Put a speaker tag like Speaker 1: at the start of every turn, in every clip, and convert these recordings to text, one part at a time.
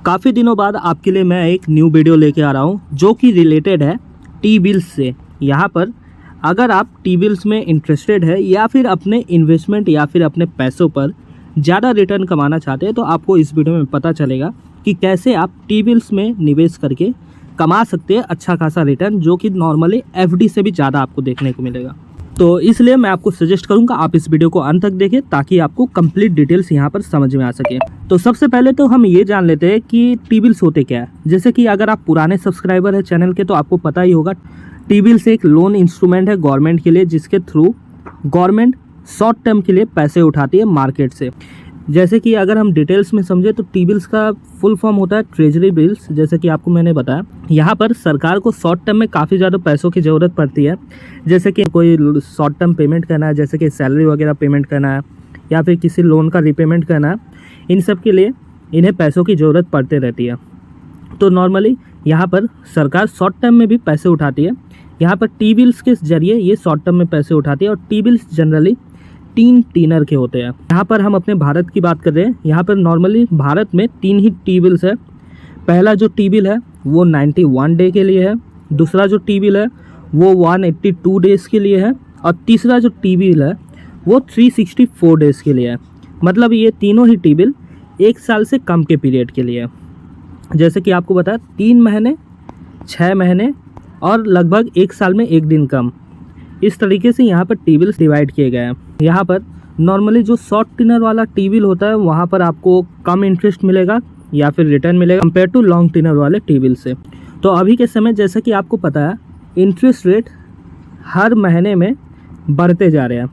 Speaker 1: काफ़ी दिनों बाद आपके लिए मैं एक न्यू वीडियो लेके आ रहा हूँ जो कि रिलेटेड है टी बिल्स से। यहाँ पर अगर आप टी बिल्स में इंटरेस्टेड है या फिर अपने इन्वेस्टमेंट या फिर अपने पैसों पर ज़्यादा रिटर्न कमाना चाहते हैं तो आपको इस वीडियो में पता चलेगा कि कैसे आप टी बिल्स में निवेश करके कमा सकते हैं अच्छा खासा रिटर्न, जो कि नॉर्मली एफडी से भी ज़्यादा आपको देखने को मिलेगा। तो इसलिए मैं आपको सजेस्ट करूंगा आप इस वीडियो को अंत तक देखें ताकि आपको कंप्लीट डिटेल्स यहाँ पर समझ में आ सके। तो सबसे पहले तो हम ये जान लेते हैं कि टी बिल्स होते क्या है। जैसे कि अगर आप पुराने सब्सक्राइबर है चैनल के तो आपको पता ही होगा, टी बिल्स एक लोन इंस्ट्रूमेंट है गवर्नमेंट के लिए, जिसके थ्रू गवर्नमेंट शॉर्ट टर्म के लिए पैसे उठाती है मार्केट से। जैसे कि अगर हम डिटेल्स में समझे तो टी बिल्स का फुल फॉर्म होता है ट्रेजरी बिल्स। जैसे कि आपको मैंने बताया, यहाँ पर सरकार को शॉर्ट टर्म में काफ़ी ज़्यादा पैसों की ज़रूरत पड़ती है। जैसे कि कोई शॉर्ट टर्म पेमेंट करना है, जैसे कि सैलरी वगैरह पेमेंट करना है या फिर किसी लोन का रिपेमेंट करना है, इन सब के लिए इन्हें पैसों की ज़रूरत पड़ती रहती है। तो नॉर्मली यहाँ पर सरकार शॉर्ट टर्म में भी पैसे उठाती है। यहाँ पर टी बिल्स के जरिए ये शॉर्ट टर्म में पैसे उठाती है और टी बिल्स जनरली 3 टीनर के होते हैं। यहाँ पर हम अपने भारत की बात कर रहे हैं। यहाँ पर नॉर्मली भारत में 3 ही टी बिल्स है। पहला जो टी बिल है वो 91 डे के लिए है, दूसरा जो टी बिल है वो 182 डेज़ के लिए है और तीसरा जो टी बिल है वो 364 डेज़ के लिए है। मतलब ये तीनों ही टी बिल 1 साल से कम के पीरियड के लिए है। जैसे कि आपको बताया 3 महीने, 6 महीने और लगभग 1 साल में 1 दिन कम, इस तरीके से यहाँ पर टी बिल्स डिवाइड किए गए हैं। यहाँ पर नॉर्मली जो शॉर्ट टिनर वाला टी बिल होता है वहाँ पर आपको कम इंटरेस्ट मिलेगा या फिर रिटर्न मिलेगा कंपेयर टू लॉन्ग टिनर वाले टी बिल से। तो अभी के समय जैसा कि आपको पता है इंटरेस्ट रेट हर महीने में बढ़ते जा रहे हैं।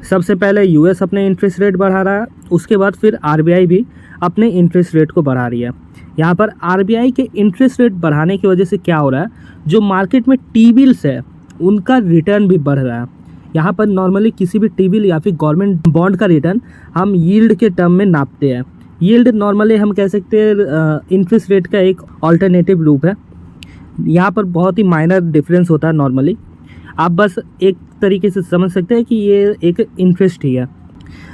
Speaker 1: सबसे पहले यूएस अपने इंटरेस्ट रेट बढ़ा रहा है, उसके बाद फिर आरबीआई भी अपने इंटरेस्ट रेट को बढ़ा रही है। यहाँ पर आरबीआई के इंटरेस्ट रेट बढ़ाने की वजह से क्या हो रहा है, जो मार्केट में टी बिल्स है उनका रिटर्न भी बढ़ रहा है। यहाँ पर नॉर्मली किसी भी टी बिल या फिर गवर्नमेंट बॉन्ड का रिटर्न हम यील्ड के टर्म में नापते हैं। यील्ड नॉर्मली हम कह सकते हैं इंटरेस्ट रेट का एक ऑल्टरनेटिव रूप है। यहाँ पर बहुत ही माइनर डिफरेंस होता है। नॉर्मली आप बस एक तरीके से समझ सकते हैं कि ये एक इंटरेस्ट ही है।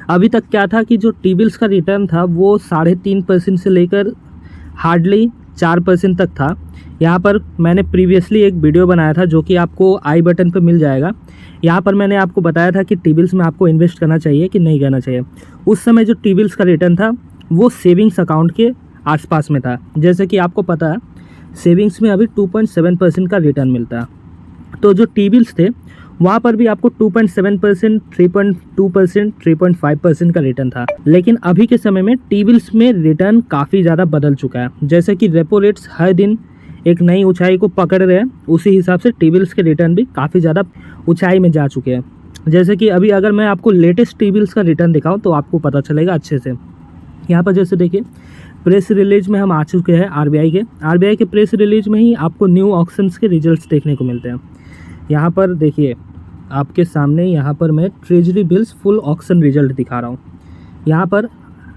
Speaker 1: अभी तक क्या था कि जो टी बिल्स का रिटर्न था वो 3.5% से लेकर हार्डली 4% तक था। यहाँ पर मैंने प्रीवियसली एक वीडियो बनाया था जो कि आपको आई बटन पर मिल जाएगा। यहाँ पर मैंने आपको बताया था कि टी बिल्स में आपको इन्वेस्ट करना चाहिए कि नहीं करना चाहिए। उस समय जो टी बिल्स का रिटर्न था वो सेविंग्स अकाउंट के आसपास में था। जैसे कि आपको पता है सेविंग्स में अभी 2.7% का रिटर्न मिलता है। तो जो टी बिल्स थे वहाँ पर भी आपको 2.7%, 3.2%, 3.5% का रिटर्न था। लेकिन अभी के समय में टी बिल्स में रिटर्न काफ़ी ज़्यादा बदल चुका है। जैसे कि रेपो रेट्स हर दिन एक नई ऊंचाई को पकड़ रहे हैं, उसी हिसाब से टी बिल्स के रिटर्न भी काफ़ी ज़्यादा ऊंचाई में जा चुके हैं। जैसे कि अभी अगर मैं आपको लेटेस्ट टी बिल्स का रिटर्न दिखाऊं तो आपको पता चलेगा अच्छे से। यहाँ पर जैसे देखिए प्रेस रिलीज में हम आ चुके हैं आरबीआई के प्रेस रिलीज में ही आपको न्यू ऑक्शंस के रिजल्ट्स देखने को मिलते हैं। यहाँ पर देखिए आपके सामने, यहाँ पर मैं treasury bills full auction result दिखा रहा हूँ। यहाँ पर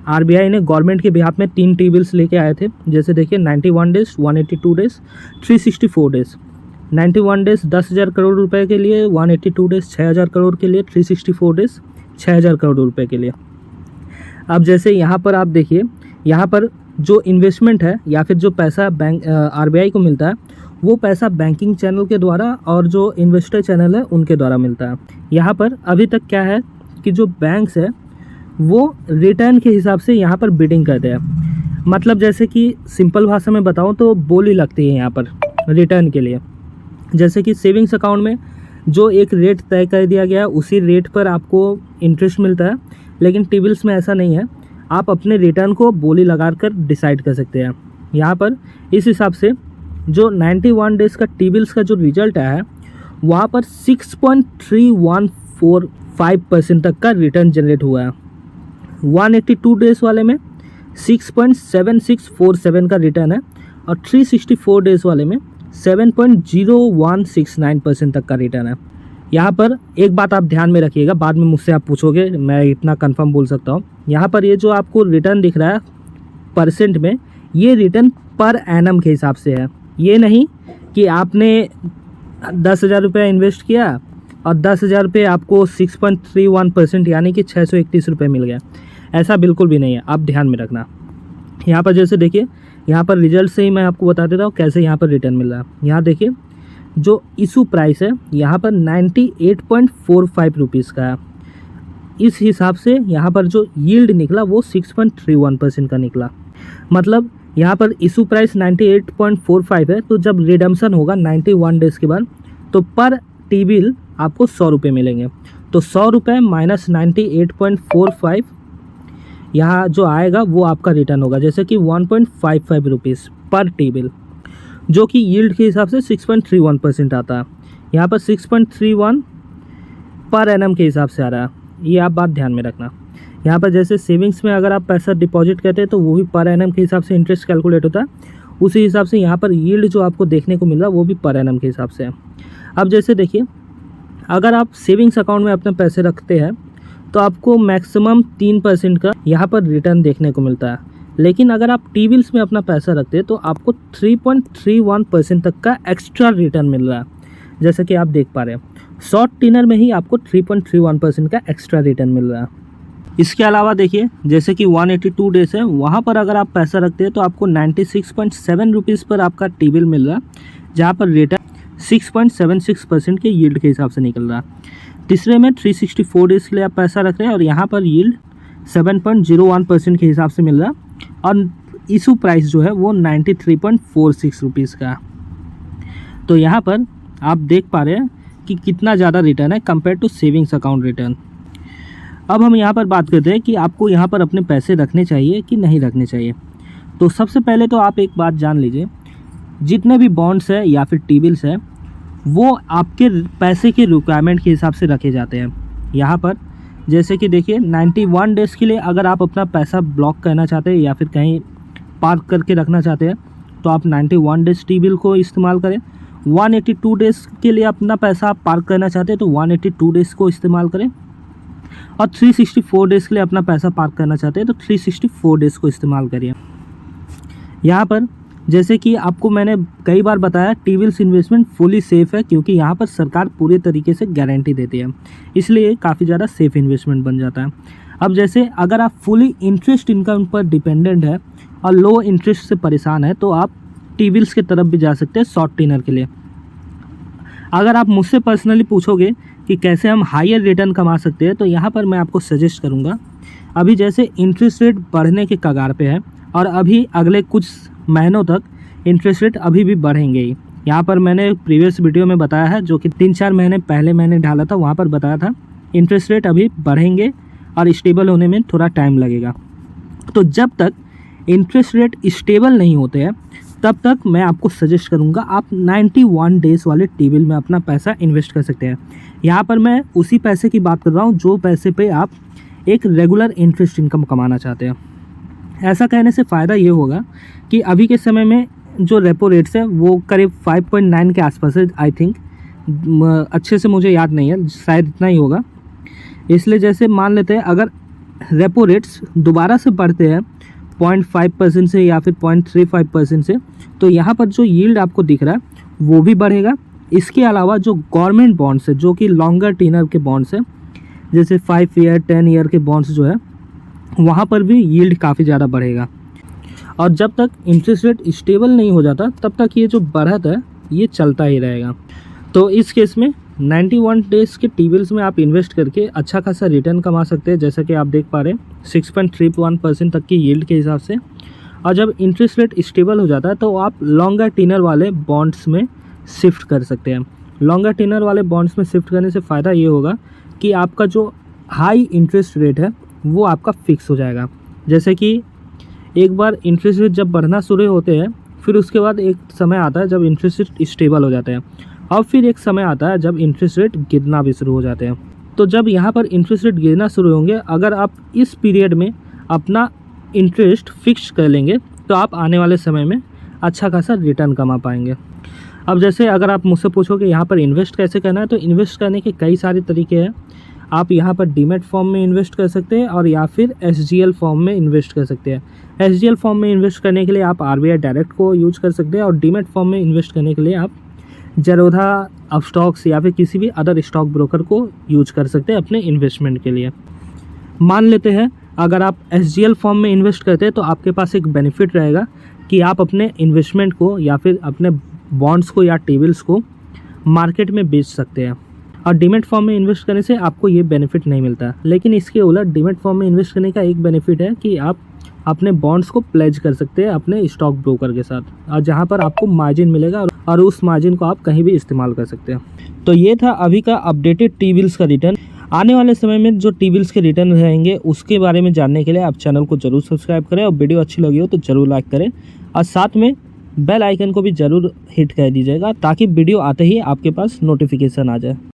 Speaker 1: आरबीआई ने गवर्नमेंट के बिहाफ में 3 टी बिल्स लेके आए थे। जैसे देखिए 91 days, 182 days, 364 days. 91 days 10,000 crore रुपए के लिए, 182 डेज़ 6,000 करोड़ के लिए, 364 डेज़ 6,000 करोड़ रुपए के लिए। अब जैसे यहाँ पर आप देखिए, यहाँ पर जो इन्वेस्टमेंट है या फिर जो पैसा बैंक आरबीआई को मिलता है वो पैसा बैंकिंग चैनल के द्वारा और जो इन्वेस्टर चैनल है उनके द्वारा मिलता है। यहाँ पर अभी तक क्या है कि जो बैंक्स है वो रिटर्न के हिसाब से यहाँ पर बिडिंग करते हैं। मतलब जैसे कि सिंपल भाषा में बताऊँ तो बोली लगती है यहाँ पर रिटर्न के लिए। जैसे कि सेविंग्स अकाउंट में जो एक रेट तय कर दिया गया है उसी रेट पर आपको इंटरेस्ट मिलता है, लेकिन टी बिल्स में ऐसा नहीं है। आप अपने रिटर्न को बोली लगाकर डिसाइड कर सकते हैं। यहाँ पर इस हिसाब से जो 91 डेज़ का टी बिल्स का जो रिजल्ट आया है वहाँ पर 6.3145% तक का रिटर्न जनरेट हुआ है। 182 डेज़ वाले में 6.7647 का रिटर्न है और 364 डेज़ वाले में 7.0169% तक का रिटर्न है। यहाँ पर एक बात आप ध्यान में रखिएगा, बाद में मुझसे आप पूछोगे, मैं इतना कंफर्म बोल सकता हूँ। यहाँ पर ये जो आपको रिटर्न दिख रहा है परसेंट में, ये रिटर्न पर एनम के हिसाब से है। ये नहीं कि आपने 10,000 रुपये इन्वेस्ट किया और 10,000 रुपये आपको 6.31% यानी कि 631 रुपये मिल गया, ऐसा बिल्कुल भी नहीं है। आप ध्यान में रखना। यहाँ पर जैसे देखिए, यहाँ पर रिजल्ट से ही मैं आपको बता देता हूँ कैसे यहाँ पर रिटर्न मिल रहा है। यहाँ देखिए जो इशू प्राइस है यहाँ पर 98.45 रुपीज़ का है। इस हिसाब से यहाँ पर जो यील्ड निकला वो 6.31% का निकला। मतलब यहाँ पर इशू प्राइस 98.45 है, तो जब रिडम्पशन होगा 91 डेज़ के बाद तो पर टी बिल आपको 100 रुपये मिलेंगे। तो 100 रुपये माइनस 98.45 यहाँ जो आएगा वो आपका रिटर्न होगा, जैसे कि 1.55 रुपीज़ पर टी बिल, जो कि यील्ड के हिसाब से 6.31% आता है। यहाँ पर 6.31 पर एनम के हिसाब से आ रहा है, ये आप बात ध्यान में रखना। यहाँ पर जैसे सेविंग्स में अगर आप पैसा डिपॉजिट करते हैं तो वो भी पर एनम के हिसाब से इंटरेस्ट कैलकुलेट होता है, उसी हिसाब से यहाँ पर यील्ड जो आपको देखने को मिल रहा है वो भी पर एनम के हिसाब से है। अब जैसे देखिए, अगर आप सेविंग्स अकाउंट में अपने पैसे रखते हैं तो आपको मैक्सिमम 3% का यहाँ पर रिटर्न देखने को मिलता है, लेकिन अगर आप टी बिल्स में अपना पैसा रखते हैं तो आपको 3.31% तक का एक्स्ट्रा रिटर्न मिल रहा है, जैसे कि आप देख पा रहे हैं। शॉर्ट टेनर में ही आपको 3.31% का एक्स्ट्रा रिटर्न मिल रहा है। इसके अलावा देखिए, जैसे कि 182 डेज है, वहाँ पर अगर आप पैसा रखते हैं तो आपको 96.7 रुपीज़ पर आपका टी बिल मिल रहा है, जहाँ पर रिटर्न 6.76% के यील्ड के हिसाब से निकल रहा है। तीसरे में 364 डेज़ के लिए आप पैसा रख रहे हैं और यहाँ पर यील्ड 7.01% के हिसाब से मिल रहा है, और इशू प्राइस जो है वो 93.46 रुपीज़ का। तो यहाँ पर आप देख पा रहे हैं कि कितना ज़्यादा रिटर्न है compare to savings account return. अब हम यहाँ पर बात करते हैं कि आपको यहाँ पर अपने पैसे रखने चाहिए कि नहीं रखने चाहिए। तो सबसे पहले तो आप एक बात जान लीजिए, जितने भी बॉन्ड्स है या फिर टी बिल्स है वो आपके पैसे के रिक्वायरमेंट के हिसाब से रखे जाते हैं। यहाँ पर जैसे कि देखिए 91 डेज़ के लिए अगर आप अपना पैसा ब्लॉक करना चाहते हैं या फिर कहीं पार्क करके रखना चाहते हैं तो आप 91 डेज़ टी बिल को इस्तेमाल करें। 182 डेज़ के लिए अपना पैसा आप पार्क करना चाहते हैं तो 182 डेज़ को इस्तेमाल करें, और 364 डेज़ के लिए अपना पैसा पार्क करना चाहते हैं तो 364 डेज़ को इस्तेमाल करिए। यहाँ पर जैसे कि आपको मैंने कई बार बताया, T bills investment fully safe है, क्योंकि यहाँ पर सरकार पूरे तरीके से गारंटी देती है, इसलिए काफ़ी ज़्यादा सेफ़ इन्वेस्टमेंट बन जाता है। अब जैसे अगर आप फुली इंटरेस्ट इनकम पर डिपेंडेंट है और लो इंटरेस्ट से परेशान है तो आप टी बिल्स की तरफ भी जा सकते हैं शॉर्ट टेनर के लिए। अगर आप मुझसे पर्सनली पूछोगे कि कैसे हम हायर रिटर्न कमा सकते हैं तो यहाँ पर मैं आपको सजेस्ट करूँगा, अभी जैसे इंटरेस्ट रेट बढ़ने के कगार पे है और अभी अगले कुछ महीनों तक इंटरेस्ट रेट अभी भी बढ़ेंगे ही। यहाँ पर मैंने प्रीवियस वीडियो में बताया है, जो कि 3-4 महीने पहले मैंने डाला था, वहाँ पर बताया था इंटरेस्ट रेट अभी बढ़ेंगे और स्टेबल होने में थोड़ा टाइम लगेगा। तो जब तक इंटरेस्ट रेट स्टेबल नहीं होते हैं तब तक मैं आपको सजेस्ट करूंगा आप 91 डेज़ वाले टी बिल में अपना पैसा इन्वेस्ट कर सकते हैं। यहाँ पर मैं उसी पैसे की बात कर रहा हूँ जो पैसे पे आप एक रेगुलर इंटरेस्ट इनकम कमाना चाहते हैं। ऐसा कहने से फ़ायदा ये होगा कि अभी के समय में जो रेपो रेट्स है वो करीब 5.9 के आसपास है, आई थिंक, अच्छे से मुझे याद नहीं है, शायद इतना ही होगा। इसलिए जैसे मान लेते हैं अगर रेपो रेट्स दोबारा से बढ़ते हैं 0.5% से या फिर 0.35% से, तो यहाँ पर जो यील्ड आपको दिख रहा है वो भी बढ़ेगा। इसके अलावा जो गवर्नमेंट बॉन्ड्स है, जो कि लॉन्गर टेनर के बॉन्ड्स है, जैसे 5 ईयर 10 ईयर के बॉन्ड्स जो है, वहाँ पर भी यील्ड काफ़ी ज़्यादा बढ़ेगा। और जब तक इंटरेस्ट रेट स्टेबल नहीं हो जाता तब तक ये जो बढ़त है ये चलता ही रहेगा। तो इस केस में 91 डेज़ के टी बिल्स में आप इन्वेस्ट करके अच्छा खासा रिटर्न कमा सकते हैं, जैसा कि आप देख पा रहे हैं 6.31% तक की यील्ड के हिसाब से। और जब इंटरेस्ट रेट स्टेबल हो जाता है तो आप लॉन्गर टेनर वाले बॉन्ड्स में शिफ्ट कर सकते हैं। लॉन्गर टेनर वाले बॉन्ड्स में शिफ्ट करने से फ़ायदा ये होगा कि आपका जो हाई इंटरेस्ट रेट है वो आपका फिक्स हो जाएगा। जैसे कि एक बार इंटरेस्ट रेट जब बढ़ना शुरू होते हैं, फिर उसके बाद एक समय आता है जब इंटरेस्ट रेट स्टेबल हो जाते हैं, और फिर एक समय आता है जब इंटरेस्ट रेट गिरना भी शुरू हो जाते हैं। तो जब यहाँ पर इंटरेस्ट रेट गिरना शुरू होंगे, अगर आप इस पीरियड में अपना इंटरेस्ट फिक्स कर लेंगे तो आप आने वाले समय में अच्छा खासा रिटर्न कमा पाएंगे। अब जैसे अगर आप मुझसे पूछोगे यहाँ पर इन्वेस्ट कैसे करना है, तो इन्वेस्ट करने के कई सारे तरीके हैं। आप यहाँ पर डीमैट फॉर्म में इन्वेस्ट कर सकते हैं और या फिर एसजीएल फॉर्म में इन्वेस्ट कर सकते हैं। एसजीएल फॉर्म में इन्वेस्ट करने के लिए आप आरबीआई डायरेक्ट को यूज कर सकते हैं, और डीमैट फॉर्म में इन्वेस्ट करने के लिए आप जरोधा अपस्टॉक्स या फिर किसी भी अदर स्टॉक ब्रोकर को यूज कर सकते हैं अपने इन्वेस्टमेंट के लिए। मान लेते हैं अगर आप SGL फॉर्म में इन्वेस्ट करते हैं तो आपके पास एक बेनिफिट रहेगा कि आप अपने इन्वेस्टमेंट को या फिर अपने बॉन्ड्स को या टी-बिल्स को मार्केट में बेच सकते हैं। और डीमैट फॉर्म में इन्वेस्ट करने से आपको ये बेनिफिट नहीं मिलता। लेकिन इसके उलट डीमैट फॉर्म में इन्वेस्ट करने का एक बेनिफिट है कि आप अपने बॉन्ड्स को प्लेज कर सकते हैं अपने स्टॉक ब्रोकर के साथ, और जहाँ पर आपको मार्जिन मिलेगा और उस मार्जिन को आप कहीं भी इस्तेमाल कर सकते हैं। तो ये था अभी का अपडेटेड टी-बिल्स का रिटर्न। आने वाले समय में जो टी-बिल्स के रिटर्न रहेंगे उसके बारे में जानने के लिए आप चैनल को जरूर सब्सक्राइब करें, और वीडियो अच्छी लगी हो तो ज़रूर लाइक करें, और साथ में बेल आइकन को भी ज़रूर हिट कर दीजिएगा ताकि वीडियो आते ही आपके पास नोटिफिकेशन आ जाए।